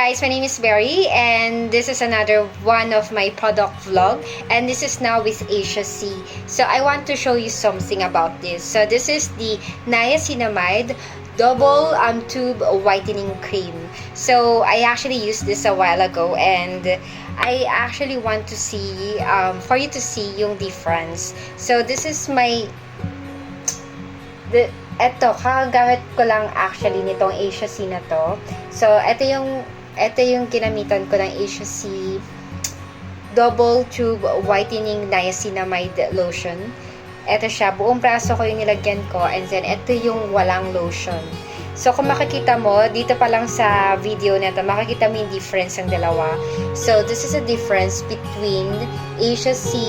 guys, my name is Berry and this is another one of my product vlog, and this is now with Asia C. So I want to show you something about this. So this is the niacinamide double tube whitening cream. So I actually used this a while ago and I actually want to see for you to see yung difference. So this is eto, kakagamit ko lang actually nitong Asia C na to. So, ito yung ginamitan ko ng Asia C double tube whitening niacinamide lotion. Ito siya, buong braso ko yung nilagyan ko, and then ito yung walang lotion. So, kung makikita mo, dito pa lang sa video na to, makikita mo yung difference ng dalawa. So, this is a difference between Asia C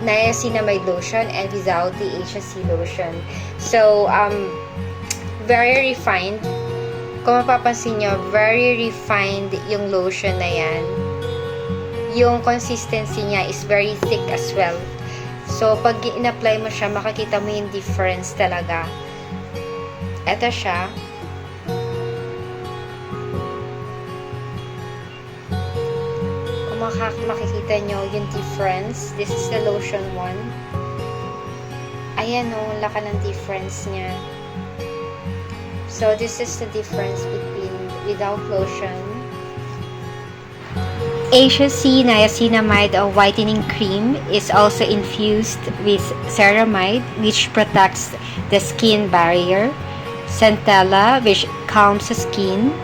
niacinamide lotion and without the Asia C lotion. So, very refined. Kung mapapansin nyo, very refined yung lotion na yan. Yung consistency niya is very thick as well. So, pag in-apply mo siya, makikita mo yung difference talaga. Ito siya. Makikita nyo yung difference. This is the lotion one. Ayan o, laka ng difference niya. So, this is the difference between without lotion. Asia C niacinamide whitening cream is also infused with ceramide, which protects the skin barrier, centella, which calms the skin,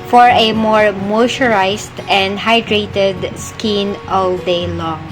for a more moisturized and hydrated skin all day long.